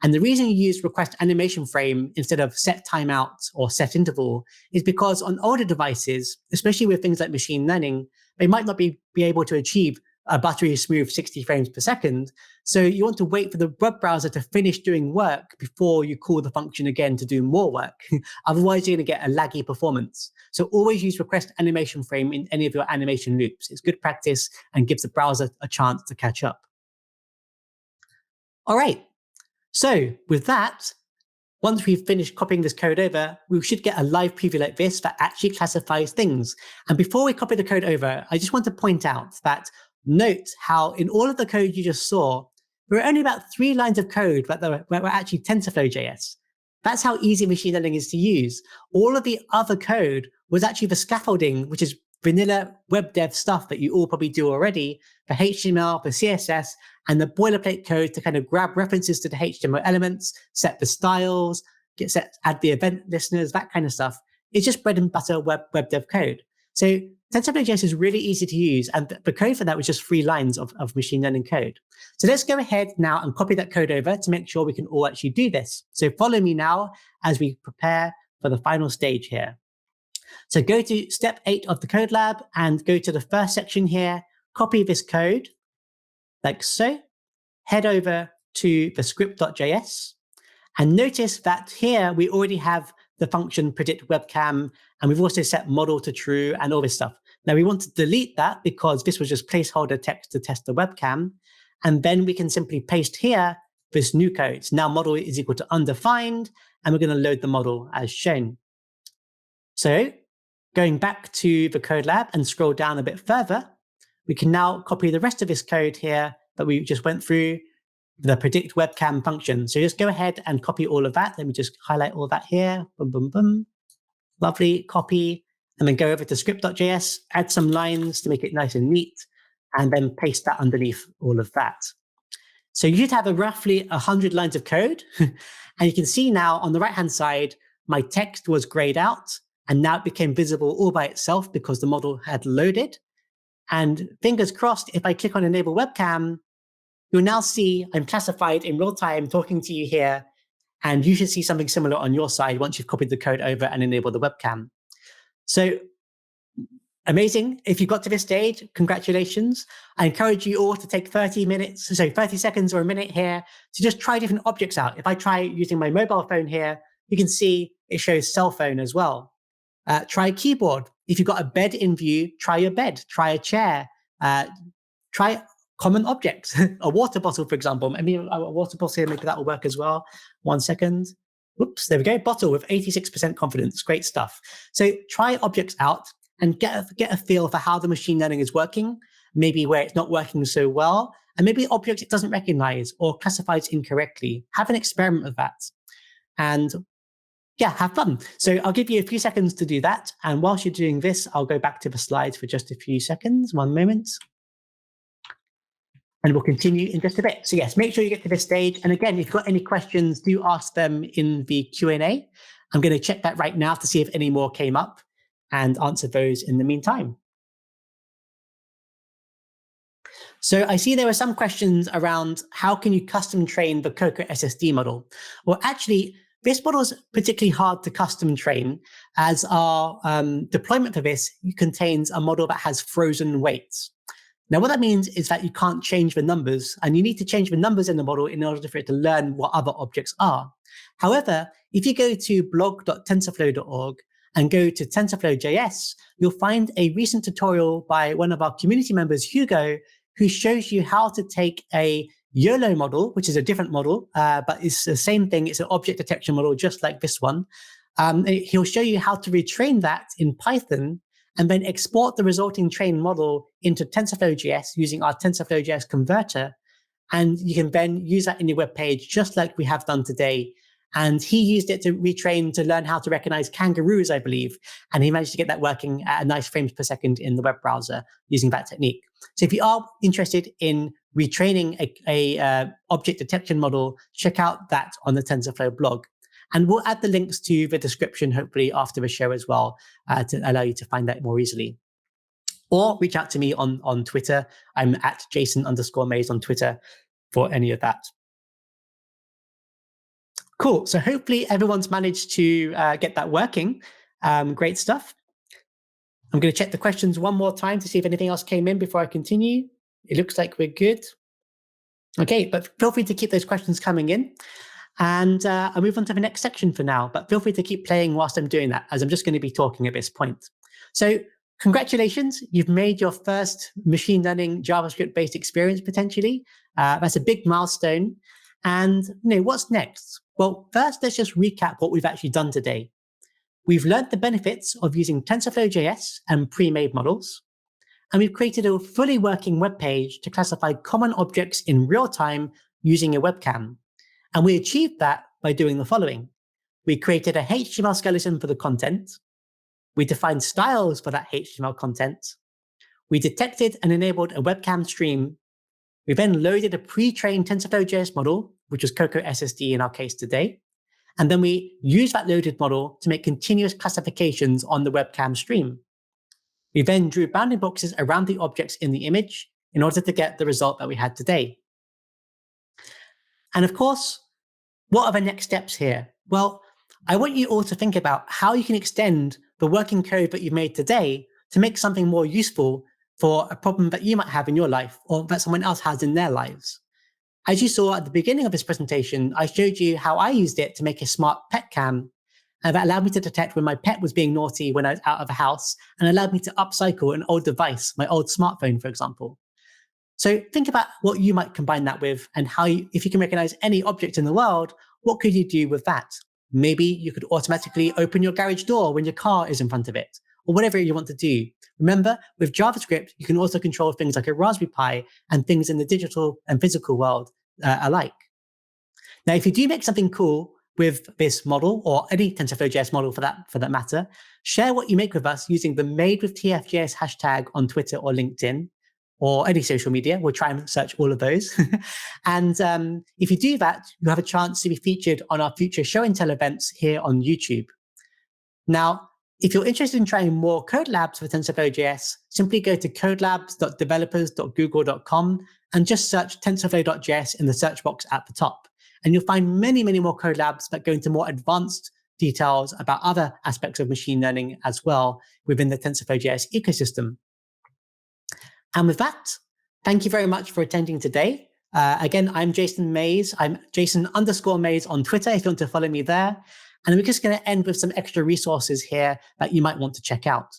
A: And the reason you use request animation frame instead of set timeout or set interval is because on older devices, especially with things like machine learning, they might not be able to achieve a buttery smooth 60 frames per second. So you want to wait for the web browser to finish doing work before you call the function again to do more work. Otherwise, you're going to get a laggy performance. So always use request animation frame in any of your animation loops. It's good practice and gives the browser a chance to catch up. All right. So with that, once we've finished copying this code over, we should get a live preview like this that actually classifies things. And before we copy the code over, I just want to point out that note how in all of the code you just saw, there are only about 3 lines of code that were actually TensorFlow JS. That's how easy machine learning is to use. All of the other code was actually the scaffolding, which is vanilla web dev stuff that you all probably do already, for HTML, for CSS, and the boilerplate code to kind of grab references to the HTML elements, set the styles, add the event listeners, that kind of stuff. It's just bread and butter web dev code. So TensorFlow JS is really easy to use, and the code for that was just 3 lines of machine learning code. So let's go ahead now and copy that code over to make sure we can all actually do this. So follow me now as we prepare for the final stage here. So go to step 8 of the code lab and go to the first section here, copy this code like so, head over to the script.js, and notice that here we already have the function predict webcam, and we've also set model to true and all this stuff. Now we want to delete that because this was just placeholder text to test the webcam. And then we can simply paste here this new code. So now model is equal to undefined, and we're going to load the model as shown. So going back to the code lab and scroll down a bit further, we can now copy the rest of this code here that we just went through, the predict webcam function. So just go ahead and copy all of that. Let me just highlight all that here. Boom, boom, boom. Lovely, copy. And then go over to script.js, add some lines to make it nice and neat, and then paste that underneath all of that. So you should have roughly 100 lines of code. And you can see now on the right-hand side, my text was grayed out, and now it became visible all by itself because the model had loaded. And fingers crossed, if I click on enable webcam, you'll now see I'm classified in real time talking to you here, and you should see something similar on your side once you've copied the code over and enabled the webcam. So amazing. If you got to this stage, congratulations. I encourage you all to take 30 seconds or a minute here to just try different objects out. If I try using my mobile phone here, you can see it shows cell phone as well. Try a keyboard. If you've got a bed in view, try your bed, try a chair, try common objects, a water bottle, for example. Maybe a water bottle here, maybe that will work as well. 1 second. Whoops, there we go. Bottle with 86% confidence. Great stuff. So try objects out and get a feel for how the machine learning is working, maybe where it's not working so well, and maybe objects it doesn't recognize or classifies incorrectly. Have an experiment with that. And yeah, have fun. So I'll give you a few seconds to do that. And whilst you're doing this, I'll go back to the slides for just a few seconds, 1 moment. And we'll continue in just a bit. So yes, make sure you get to this stage. And again, if you've got any questions, do ask them in the Q&A. I'm going to check that right now to see if any more came up and answer those in the meantime. So I see there were some questions around how can you custom train the Coco SSD model? Well, actually, this model is particularly hard to custom train as our deployment for this contains a model that has frozen weights. Now, what that means is that you can't change the numbers, and you need to change the numbers in the model in order for it to learn what other objects are. However, if you go to blog.tensorflow.org and go to TensorFlow JS, you'll find a recent tutorial by one of our community members, Hugo, who shows you how to take a YOLO model, which is a different model, but it's the same thing. It's an object detection model, just like this one. He'll show you how to retrain that in Python and then export the resulting trained model into TensorFlow JS using our TensorFlow JS converter. And you can then use that in your web page, just like we have done today. And he used it to retrain to learn how to recognize kangaroos, I believe. And he managed to get that working at a nice frames per second in the web browser using that technique. So if you are interested in retraining a object detection model, check out that on the TensorFlow blog. And we'll add the links to the description, hopefully after the show as well, to allow you to find that more easily. Or reach out to me on Twitter. I'm at Jason_Mays on Twitter for any of that. Cool. So hopefully everyone's managed to get that working. Great stuff. I'm going to check the questions one more time to see if anything else came in before I continue. It looks like we're good. Okay, but feel free to keep those questions coming in. And I'll move on to the next section for now, but feel free to keep playing whilst I'm doing that, as I'm just going to be talking at this point. So congratulations, you've made your first machine learning JavaScript-based experience potentially. That's a big milestone. And what's next? Well, first, let's just recap what we've actually done today. We've learned the benefits of using TensorFlow JS and pre-made models. And we've created a fully working web page to classify common objects in real time using a webcam. And we achieved that by doing the following. We created a HTML skeleton for the content. We defined styles for that HTML content. We detected and enabled a webcam stream. We then loaded a pre-trained TensorFlow JS model, which was Coco SSD in our case today. And then we used that loaded model to make continuous classifications on the webcam stream. We then drew bounding boxes around the objects in the image in order to get the result that we had today. And of course, what are the next steps here? Well, I want you all to think about how you can extend the working code that you've made today to make something more useful for a problem that you might have in your life or that someone else has in their lives. As you saw at the beginning of this presentation, I showed you how I used it to make a smart pet cam, and that allowed me to detect when my pet was being naughty when I was out of the house, and allowed me to upcycle an old device, my old smartphone, for example. So think about what you might combine that with, and how if you can recognize any object in the world, what could you do with that? Maybe you could automatically open your garage door when your car is in front of it, or whatever you want to do. Remember, with JavaScript, you can also control things like a Raspberry Pi and things in the digital and physical world alike. Now, if you do make something cool with this model, or any TensorFlow JS model for that matter, share what you make with us using the MadeWithTFJS hashtag on Twitter or LinkedIn, or any social media. We'll try and search all of those. And if you do that, you have a chance to be featured on our future show and tell events here on YouTube. Now, if you're interested in trying more code labs for TensorFlow JS, simply go to codelabs.developers.google.com and just search TensorFlow.js in the search box at the top. And you'll find many, many more code labs that go into more advanced details about other aspects of machine learning as well within the TensorFlow JS ecosystem. And with that, thank you very much for attending today. Again, I'm Jason Mays. I'm Jason_Mays on Twitter if you want to follow me there. And we're just going to end with some extra resources here that you might want to check out.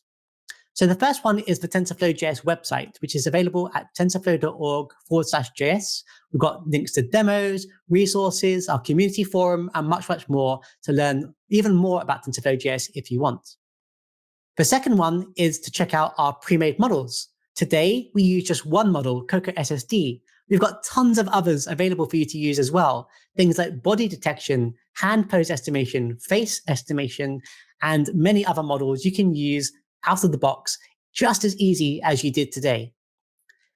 A: So the first one is the TensorFlow JS website, which is available at tensorflow.org/JS. We've got links to demos, resources, our community forum, and much, much more to learn even more about TensorFlow JS if you want. The second one is to check out our pre-made models. Today, we use just one model, Coco SSD. We've got tons of others available for you to use as well. Things like body detection, hand pose estimation, face estimation, and many other models you can use out of the box just as easy as you did today.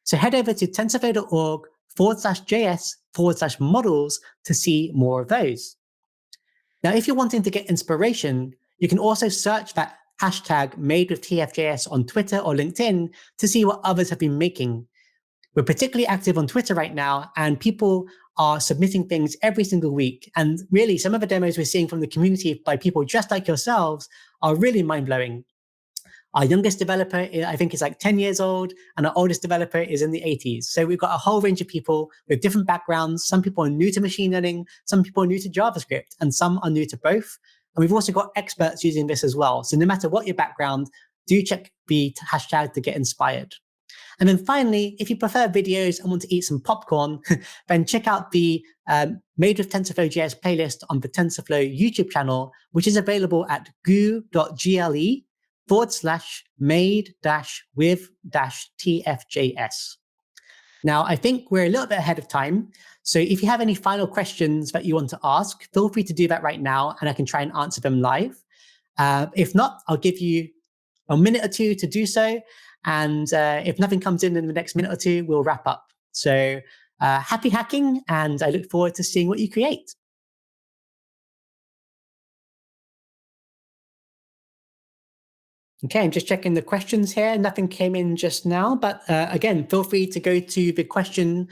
A: So head over to tensorflow.org/JS/models to see more of those. Now, if you're wanting to get inspiration, you can also search that hashtag #MadeWithTFJS on Twitter or LinkedIn to see what others have been making. We're particularly active on Twitter right now, and people are submitting things every single week. And really, some of the demos we're seeing from the community by people just like yourselves are really mind-blowing. Our youngest developer, I think, is like 10 years old, and our oldest developer is in the 80s. So we've got a whole range of people with different backgrounds. Some people are new to machine learning, some people are new to JavaScript, and some are new to both. And we've also got experts using this as well. So no matter what your background, do check the hashtag to get inspired. And then finally, if you prefer videos and want to eat some popcorn, then check out the Made with TensorFlow JS playlist on the TensorFlow YouTube channel, which is available at goo.gle/made-with-tfjs. Now, I think we're a little bit ahead of time. So if you have any final questions that you want to ask, feel free to do that right now, and I can try and answer them live. If not, I'll give you a minute or two to do so. And if nothing comes in the next minute or two, we'll wrap up. So happy hacking, and I look forward to seeing what you create. Okay, I'm just checking the questions here. Nothing came in just now, but again, feel free to go to the question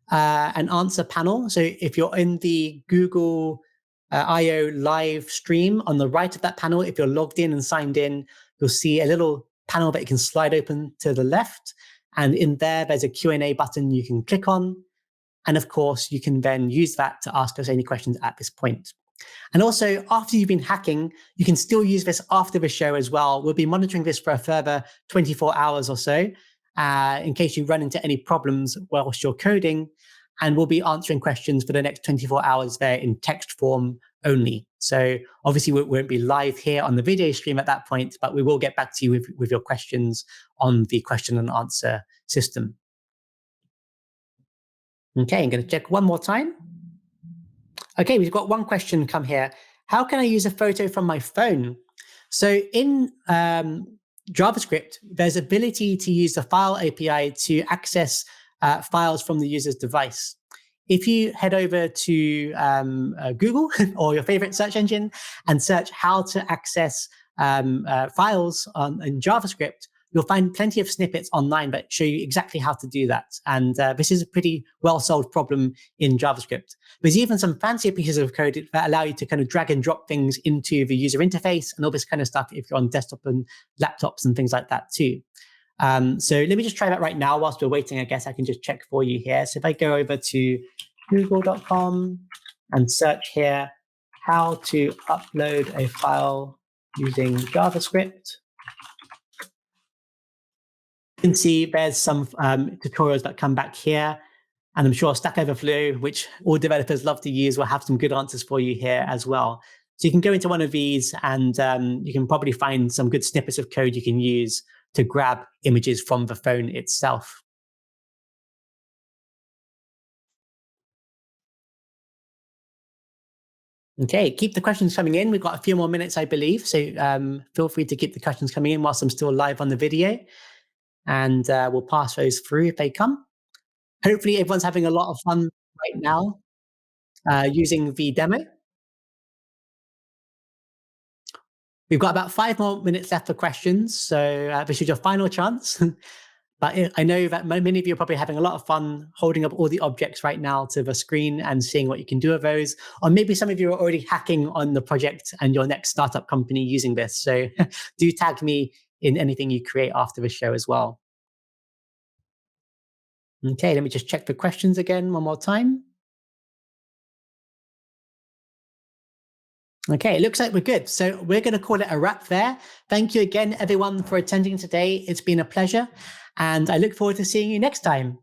A: and answer panel. So if you're in the Google I/O live stream, on the right of that panel, if you're logged in and signed in, you'll see a little panel that you can slide open to the left. And in there, there's a Q&A button you can click on. And of course, you can then use that to ask us any questions at this point. And also, after you've been hacking, you can still use this after the show as well. We'll be monitoring this for a further 24 hours or so, in case you run into any problems whilst you're coding. And we'll be answering questions for the next 24 hours there in text form only. So obviously, we won't be live here on the video stream at that point, but we will get back to you with your questions on the question and answer system. Okay, I'm going to check one more time. Okay, we've got one question come here. How can I use a photo from my phone? So in JavaScript, there's ability to use the file API to access files from the user's device. If you head over to Google or your favorite search engine and search how to access files in JavaScript, you'll find plenty of snippets online that show you exactly how to do that. And this is a pretty well-solved problem in JavaScript. There's even some fancier pieces of code that allow you to kind of drag and drop things into the user interface and all this kind of stuff if you're on desktop and laptops and things like that too. So let me just try that right now whilst we're waiting. I guess I can just check for you here. So if I go over to google.com and search here, how to upload a file using JavaScript, you can see there's some tutorials that come back here. And I'm sure Stack Overflow, which all developers love to use, will have some good answers for you here as well. So you can go into one of these and you can probably find some good snippets of code you can use to grab images from the phone itself. Okay, keep the questions coming in. We've got a few more minutes, I believe. So feel free to keep the questions coming in whilst I'm still live on the video. And we'll pass those through if they come. Hopefully everyone's having a lot of fun right now using the demo. We've got about 5 more minutes left for questions, so this is your final chance. But I know that many of you are probably having a lot of fun holding up all the objects right now to the screen and seeing what you can do with those. Or maybe some of you are already hacking on the project and your next startup company using this. So do tag me in anything you create after the show as well. Okay, let me just check the questions again one more time. Okay, it looks like we're good. So we're going to call it a wrap there. Thank you again, everyone, for attending today. It's been a pleasure. And I look forward to seeing you next time.